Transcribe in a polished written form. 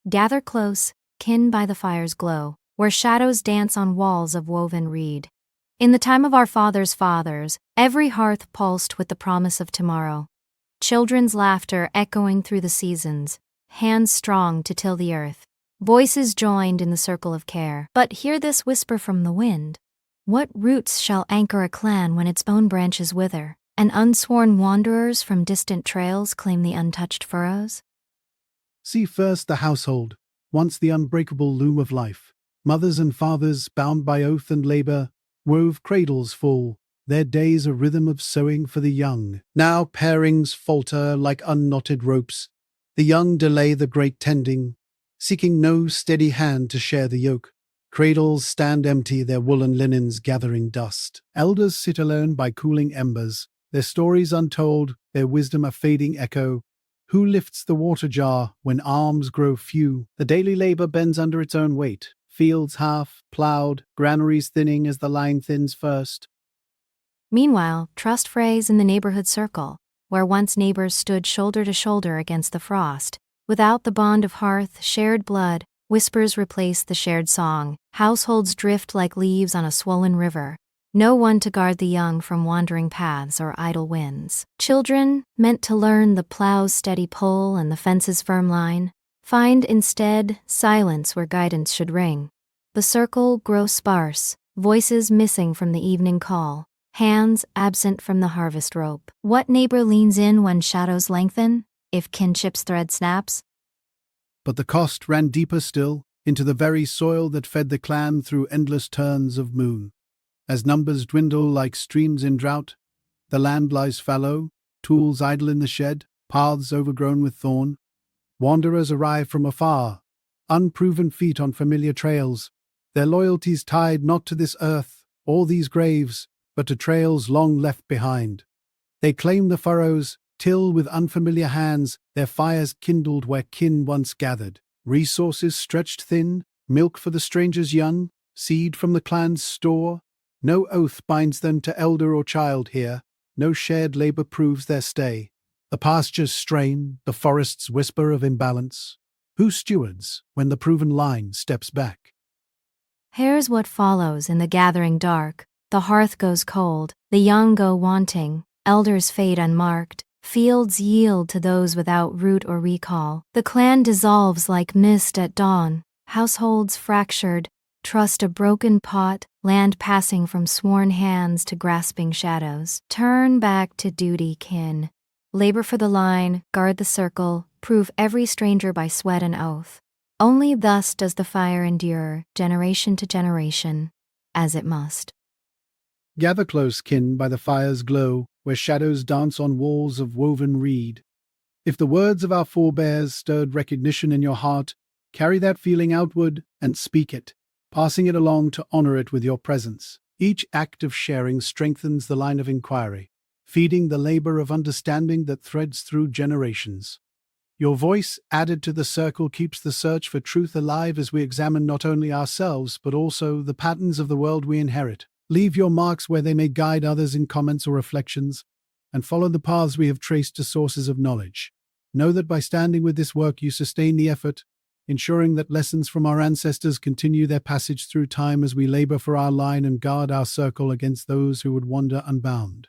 Gather close, kin by the fire's glow, where shadows dance on walls of woven reed. In the time of our fathers' fathers, every hearth pulsed with the promise of tomorrow. Children's laughter echoing through the seasons, hands strong to till the earth. Voices joined in the circle of care. But hear this whisper from the wind. What roots shall anchor a clan when its bone branches wither, and unsworn wanderers from distant trails claim the untouched furrows? See first the household, once the unbreakable loom of life. Mothers and fathers, bound by oath and labor, wove cradles full, their days a rhythm of sowing for the young. Now pairings falter like unknotted ropes. The young delay the great tending, seeking no steady hand to share the yoke. Cradles stand empty, their woolen linens gathering dust. Elders sit alone by cooling embers, their stories untold, their wisdom a fading echo. Who lifts the water jar when arms grow few? The daily labor bends under its own weight. Fields half plowed, granaries thinning as the line thins first. Meanwhile, trust frays in the neighborhood circle, where once neighbors stood shoulder to shoulder against the frost. Without the bond of hearth, shared blood, whispers replace the shared song. Households drift like leaves on a swollen river. No one to guard the young from wandering paths or idle winds. Children, meant to learn the plow's steady pull and the fence's firm line, find instead silence where guidance should ring. The circle grows sparse, voices missing from the evening call, hands absent from the harvest rope. What neighbor leans in when shadows lengthen, if kinship's thread snaps? But the cost ran deeper still, into the very soil that fed the clan through endless turns of moon. As numbers dwindle like streams in drought, the land lies fallow, tools idle in the shed, paths overgrown with thorn. Wanderers arrive from afar, unproven feet on familiar trails, their loyalties tied not to this earth or these graves, but to trails long left behind. They claim the furrows, till with unfamiliar hands their fires kindled where kin once gathered. Resources stretched thin, milk for the stranger's young, seed from the clan's store. No oath binds them to elder or child here, no shared labor proves their stay. The pastures strain, the forests whisper of imbalance. Who stewards when the proven line steps back? Here's what follows in the gathering dark. The hearth goes cold, the young go wanting, elders fade unmarked, fields yield to those without root or recall. The clan dissolves like mist at dawn, households fractured, trust a broken pot, land passing from sworn hands to grasping shadows. Turn back to duty, kin. Labor for the line, guard the circle, prove every stranger by sweat and oath. Only thus does the fire endure, generation to generation, as it must. Gather close, kin, by the fire's glow, where shadows dance on walls of woven reed. If the words of our forebears stirred recognition in your heart, carry that feeling outward and speak it, passing it along to honor it with your presence. Each act of sharing strengthens the line of inquiry, feeding the labor of understanding that threads through generations. Your voice, added to the circle, keeps the search for truth alive as we examine not only ourselves but also the patterns of the world we inherit. Leave your marks where they may guide others in comments or reflections, and follow the paths we have traced to sources of knowledge. Know that by standing with this work you sustain the effort, ensuring that lessons from our ancestors continue their passage through time as we labor for our line and guard our circle against those who would wander unbound.